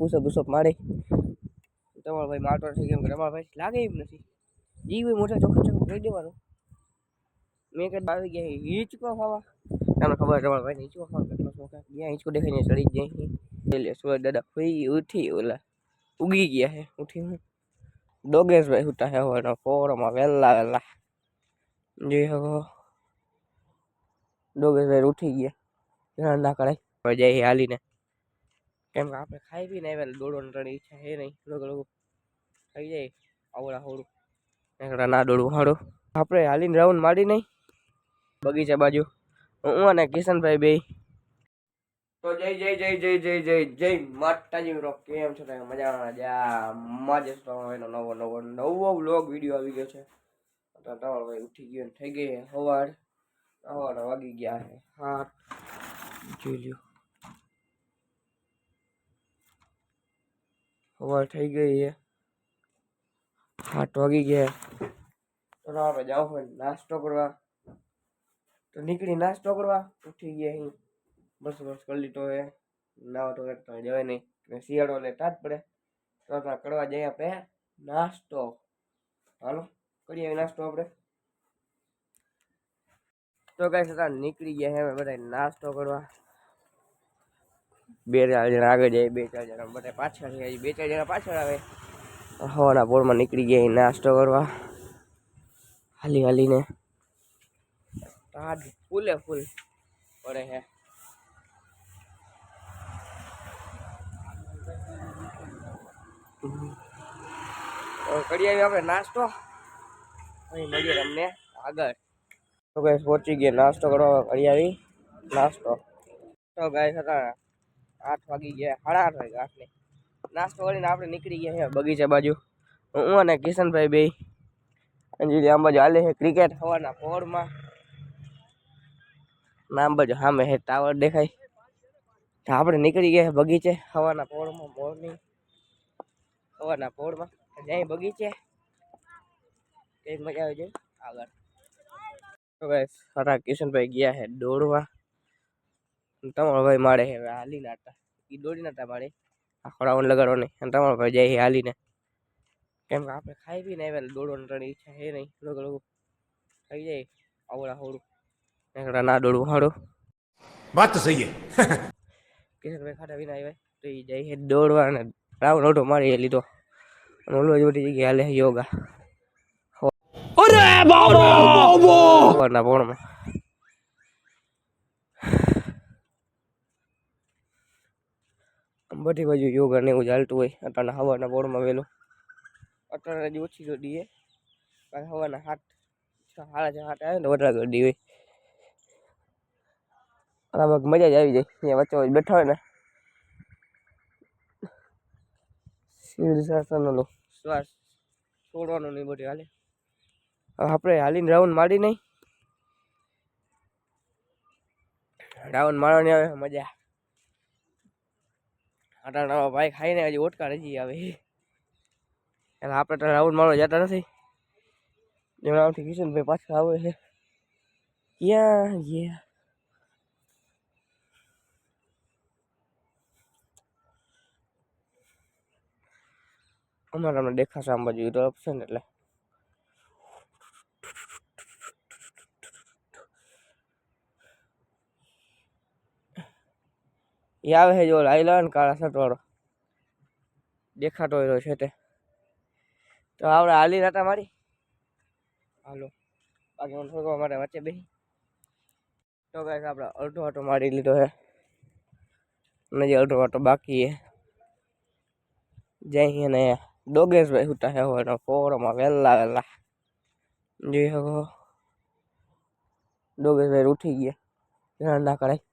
Push-up મારી તમારો ભાઈ માટો થઈ ગયો તમારો ભાઈ લાગે એમ નથી ઈ હોય મોટા ચોખ્ખા ચોખ્ખું કહી દેવાનું મેં કઈ આવી ગયા હિંચકો ખાવા તમને ખબર તમારો ભાઈ હિંચકો ખાવા કેટલો શોખ ગયા હિંચકો દેખાઈને ચડી જાય એટલે સુરજ દાદા ફઈ ઉઠી ઓલા ઉગી ગયા હે ઉઠી હું ડોગેશભાઈ ઉઠા હે હવે પોરમાં વહેલા જી હવે ડોગેશભાઈ ઉઠી ગયા ના કરાય જાય હાલીને કેમ કે આપણે ખાઈ પીને આવ્યા દોડવાની ત્રણ ઈચ્છા હે નહીં લોકો થઈ જાય આવડા હોડું એકડા ના દોડવું હાડું આપણે હાલીને રાઉન્ડ મારી નહીં બગીચા બાજુ હું અને કિશનભાઈ બે તો જય માતાજી મિત્રો કેમ છો તમે મજામાં એનો નવો વ્લોગ વિડીયો આવી ગયો છે તમારો ભાઈ ઉઠી ગયો થઈ ગઈ સવાર વાગી ગયા છે 7 જોઈ લ્યો સવાર થઈ ગઈ છે 7 વાગી ગયા તો આપણે જાવ હોય નાસ્તો કરવા તો નીકળી નાસ્તો કરવા ઉઠી ગયા અહીં બસ કરી લીધો હે નાવા તો જવાય નહીં શિયાળો એટલે તાજ પડે તો કરવા જઈએ આપણે નાસ્તો હાલો કરીએ નાસ્તો આપણે તો કઈ છતાં નીકળી ગયા હે બધા નાસ્તો કરવા 2-4 જણા આગળ જાય 2-4 જણા બધા પાછળ જાય 2-4 જણા પાછળ આવે હવાના પોળમાં નીકળી ગયા નાસ્તો કરવા હાલીને તાજ ફૂલે ફૂલ પડે હે કરી આવી આપણે નાસ્તો અહીં મળીએ તમને આગળ તો ગાઈસ પહોંચી ગયા નાસ્તો કરવા કરી આવી નાસ્તો તો ગાઈસ હતા 8 વાગી ગયા 8:30 વાગ્યા 8 ને નાસ્તો કરીને આપણે નીકળી ગયા છે બગીચા બાજુ હું અને કિશનભાઈ બે અંજીરી આમ બાજુ હાલે છે ક્રિકેટ હવાના પોળમાં નામ બાજુ સામે હે ટાવર દેખાય તો આપણે નીકળી ગયા બગીચે હવાના પોળમાં મોર્નિંગ હવાના પોળમાં જાય બગીચે કઈક મજા આવી જાય આગળ તો ગાઈસ સારા કિશનભાઈ ગયા છે દોડવા તમારો ભાઈ મારે છે હાલી નાટા એ દોડી નાટા મારે આખો રાઉન્ડ લગાડવો નહીં અને તમારો ભાઈ જાય હાલીને કેમ કે આપણે ખાઈ પીને આવ્યા દોડવાની ત્રણ ઈચ્છા હે નહીં લોકો થઈ જાય આવડા હોડું એકડા ના દોડવું હાડું વાત તો સહી હે કિશનભાઈ ખાટા વિના આવ્યા તો એ જાય છે દોડવા અને રાઉન્ડ ઓટો મારી લીધો અને ઓલો જ બધી જગ્યાએ હાલે યોગા અરે બાબા ના પોણમાં બધી બાજુ યોગા ને એવું ચાલતું હોય અત્યારે હવાના પોળમાં વહેલું અત્યારે હજી ઓછી ગરદી છે કારણ હવાના 7:30 આવે ને વધારે ગરદી હોય આમાં મજા જ આવી જાય અહીંયા વચ્ચે વચ્ચે બેઠા હોય ને શીર્ષાસન શ્વાસ છોડવાનું નહીં બધું હાલે આપણે હાલીને રાઉન્ડ મારી નહીં રાઉન્ડ મારવાની આવે મજા આટા ભાઈ ખાઈને હજી ઓટકા હજી આવે એટલે આપણે તો રાઉન્ડ મારવા જતા નથી જેમના આમથી કિશનભાઈ પાછા આવે છે ક્યાં ગયા અમારે અમને દેખાશે આમ બાજુ તો ઓપ્શન એટલે એ આવે છે જો લાઈ લાવે ને કાળા શર્ટ વાળો દેખાતો હોય છે તે તો આપણે હાલી નાટા મારી હાલો બાકી હું થોડો માટે વચ્ચે બેસી તો ગાઈસ આપણે અડધો આટો મારી લીધો છે અને જે અડધો આટો બાકી છે જઈ ને ડોગેશભાઈ ઉઠા હે હવે પોરમાં વહેલા જી હવે ડોગેશભાઈ ઉઠી ગયા ના કરાય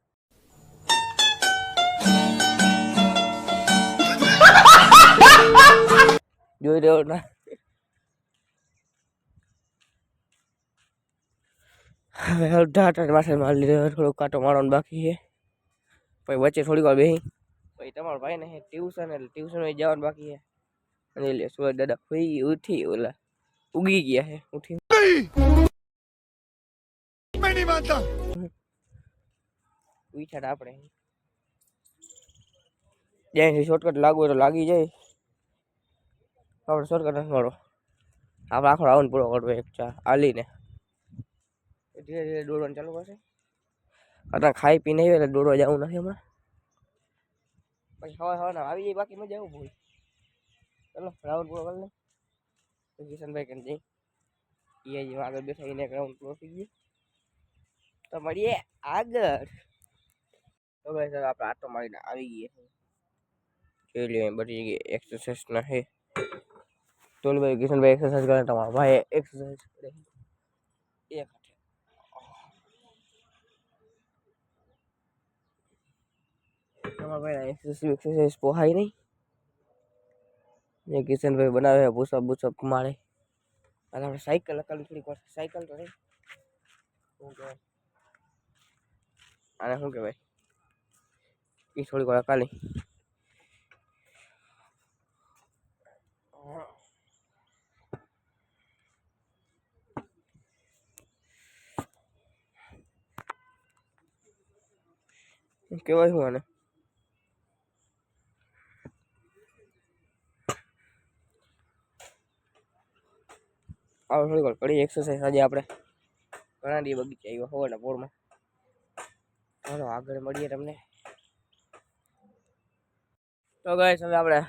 જોઈ રહ્યો ના હવે અડધા માથે મારી લીધો થોડો કાંટો મારવાનો બાકી છે પછી વચ્ચે થોડીક વાર બેસી પછી તમારો ભાઈ ને ટ્યુશન એટલે ટ્યુશન જવાનું બાકી છે અને એટલે સુરજ દાદા ફઈ ઉઠી ઓલા ઉગી ગયા છે ઉઠી ઉઠ્યા આપણે જ્યાંથી શોર્ટકટ લાગુ હોય તો લાગી જાય. આપણે શોર્ટકટ નથી મળો. આપણે આખો રાઉન્ડ પૂરો કરવો એક ચા આલીને ધીરે ધીરે દોડવાનું ચાલુ કરશે. અત્યારે ખાઈ પીને આવી એટલે દોડવા જવું નથી હમણાં. પછી હવા આવી જાય બાકી મજા આવું ભૂલ. ચાલો રાઉન્ડ પૂરો કરી લે. કિશનભાઈ કેમ જઈ એ જે આગળ બેઠા એને રાઉન્ડ પૂરો થઈ ગયો. તો મળીએ આગળ. તો ભાઈ સર આપણે આટો મારીને આવી ગઈએ. જોઈ લઈએ બધી જગ્યાએ એક્સરસાઇઝ ના હે. તોલભાઈ કિશનભાઈ એક્સરસાઇઝ કરે તમારા ભાઈ એક્સરસાઇઝ કરે એક હાથે. તમારા ભાઈ એક્સરસાઇઝ પોહાય નહીં. જે કિશનભાઈ બનાવે પુશઅપ બુશઅપ મારે. અને આપણે સાયકલ અકાલી થોડીક વાર સાયકલ તો નહીં શું કહેવાય આને શું કહેવાય એ થોડીક વાર અકાલી. કહેવાય શું આને આવે થોડીક વાર કરી એક્સરસાઇઝ. આજે આપણે ઘણા દી બગીચા આવ્યા સવારના પોરમાં. ચાલો આગળ મળીએ તમને. તો ગાઈસ હવે આપણે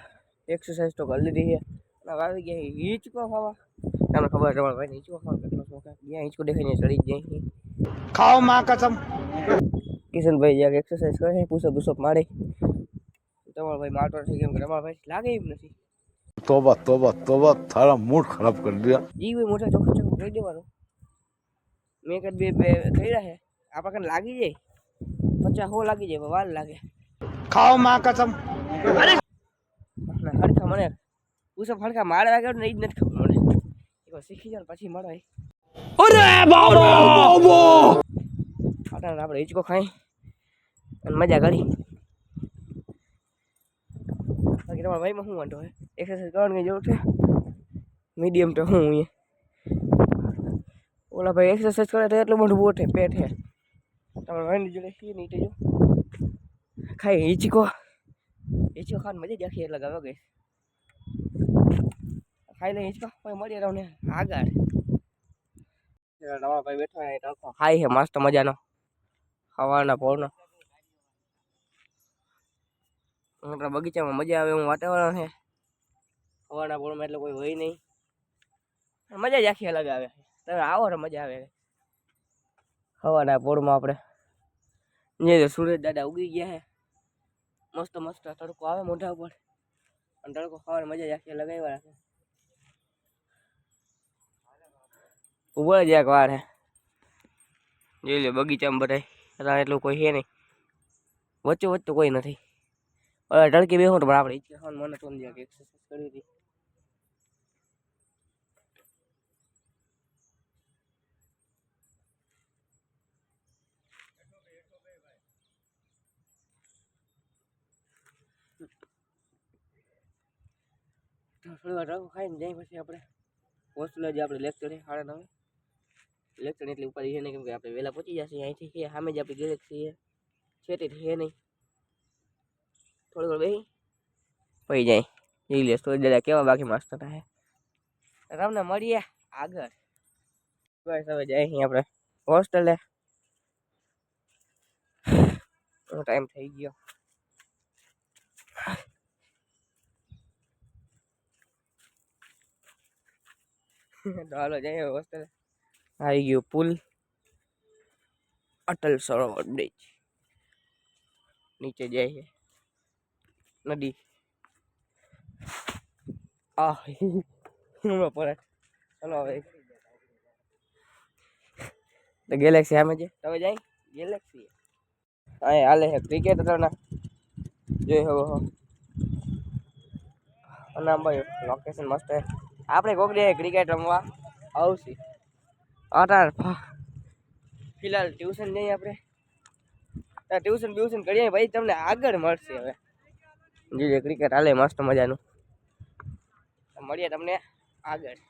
એક્સરસાઇઝ તો કરી લીધી છે. હવે આવી ગયા હિંચકો ખાવા. તમને ખબર તમારા ભાઈને હિંચકો ખાવા કેટલો શોખ છે. જ્યાં હિંચકો દેખાય ને ચડી જ જાય. खाओ माँ कसम. કિશનભાઈ જ્યાં એક્સરસાઇઝ કરે છે પુશઅપ બુશઅપ મારે. તમારો ભાઈ મારતો નથી કેમ કે તમારા ભાઈ લાગે એમ નથી. तोबा तोबा तोबा थारा मूड खराब कर दिया. જી ભાઈ મોટા ચોખ્ખું ચોખ્ખું કહી દેવાનું. મેં કદ બે કર્યા છે આપણા કાને લાગી જાય 50 લાગી જાય વાર લાગે. खाओ माँ कसम. હરખા મને પુશઅપ હરખા મારે વાગે ને એ જ નથી ખબર મને. એકવાર શીખી જાવ પછી મળે. अरे बाबा. આપણે હિંચકો ખાઈ અને મજા કરી. બાકી તમારા ભાઈમાં શું વાંધો હોય એક્સરસાઇઝ કરવાની જરૂર છે. મીડિયમ તો હું અહીંયા ઓલા ભાઈ એક્સરસાઇઝ કરે તો એટલું મોટું બોટ છે પેટ છે. તમારા ભાઈની જોડે શી નહીં જો ખાઈ હિંચકો ખાવાની મજા જ આખી એટલે ગયો ગઈ. ખાઈ લે હિંચકો પછી મળી રહો ને આગળ. નવા ભાઈ બેઠો ખાઈ છે મસ્ત મજાનો ખાવાના પોળનો. આપણા બગીચામાં મજા આવે એવું વાતાવરણ છે. હવાના પોળમાં એટલે કોઈ હોય નહીં. મજા જ આખી અલગ આવે. તમે આવો તો મજા આવે. હવાના પોળમાં આપણે જે સુરેશ દાદા ઉગી ગયા છે. મસ્ત મસ્ત તડકો આવે મોઢા ઉપર અને તડકો ખાવાની મજા જ આખી અલગ આવી રાખે. ઉભો જ એક વાર હે જોઈ લે બગીચામાં બધા એટલું કોઈ છે નહીં. વચ્ચે વચ્ચે કોઈ નથી. તડકે બેહું તો પણ આપણે ઈચ્છા ખાવાનું મને તો એક્સરસાઇઝ કરી હતી. થોડી વાર રખો ખાઈને જાય પછી આપણે હોસ્ટેલ જે આપણે લેક્ચર છે 9:30 લેક્ચર એટલી ઉપાધિ છે નહીં કેમ કે આપણે વહેલા પહોંચી જશે. અહીંથી છે સામે જ આપણી ગેલેક્સી છે છેટેથી છે નહીં. થોડી વાર બેસી પડી જાય જોઈ લે સ્ટોરી દાદા કેવા બાકી મસ્ત થાય. તમને મળીએ આગળ. બસ હવે જાય અહીં આપણે હોસ્ટેલે. ટાઈમ થઈ ગયો. ચાલો જઈએ હોસ્ટેલે. આવી ગયું પુલ અટલ સરોવર બ્રિજ. નીચે જાય છે નદી. પડે ચલો હવે ગેલેક્સી સામે છે તમે જાય ગેલેક્સી. અહીં હાલે છે ક્રિકેટ ના જોઈ હવે અને ભાઈ લોકેશન મસ્ત છે. આપણે કોક દે ક્રિકેટ રમવા આવશે. અટાર ફિલહાલ ટ્યુશન જઈએ આપણે. ટ્યુશન કરીએ ભાઈ તમને આગળ મળશે. હવે જે ક્રિકેટ હાલે મસ્ત મજાનું મળીએ તમને આગળ.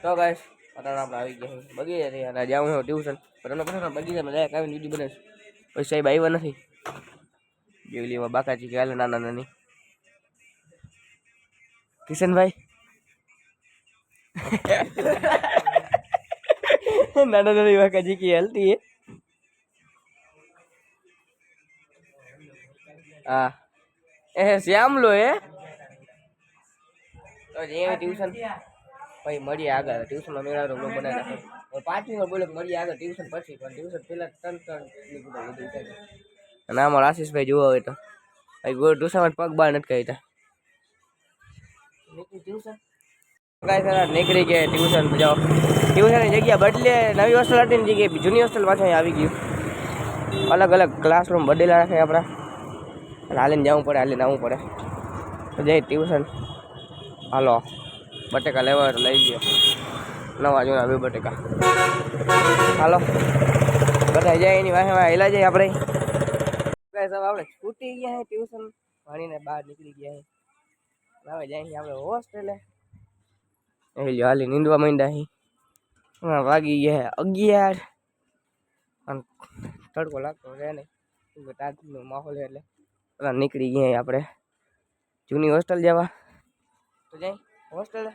તો ગાઈસ અત્યારે આપણે આવી ગયા બગીચા થઈ અને જાઉં હું ટ્યુશન પણ તમને પતા બગીચામાં ડાયરેક્ટ આવીને વિડીયો બનાવીશ. પછી સાહેબ આવ્યા નથી જેવલીમાં બાકાજી કે હાલે નાના નાની કિશનભાઈ નાના નાની બાકાજી की हलती है हाँ ए श्याम लो है तो ये ट्यूशन भाई मड़ी आगे ट्यूशन में मेरा रोग बना रखो और 5 मिनट बोले मड़ी आगे ट्यूशन પછી પણ ટ્યુશન પેલા 3 ની કીધું બધું છે અને અમાર આશીષભાઈ જોવા હોય તો ભાઈ ગો ટ્યુશન પગ બહાર નટકાઈ તા નીકળી ટ્યુશન ગાય સર નીકળી ગયા ટ્યુશન જાઓ ટ્યુશનની જગ્યા બદલે નવી હોસ્ટેલ હતી ને જગ્યાએ જૂની હોસ્ટેલ પાછળ આવી ગયું અલગ અલગ ક્લાસરૂમ બદલેલા રાખે આપણા હાલીને જવું પડે હાલીને આવવું પડે તો જઈ ટ્યુશન હાલો બટેકા લેવા તો લઈ ગયો નવા જૂના 2 બટેકા હાલો બધા જાય એની વાહે હેલા જાય આપણે ગાય સર આપણે છૂટી ગયા હે ટ્યુશન ભણીને બહાર નીકળી ગયા હે હવે જાય આપણે હોસ્ટેલે હાલી નીંદવા માંડ્યા હી વાગી ગયા 11 અને તડકો લાગતો રહે નહીં તાજનો માહોલ એટલે નીકળી ગયા આપણે જૂની હોસ્ટેલ જવા તો જાય હોસ્ટેલ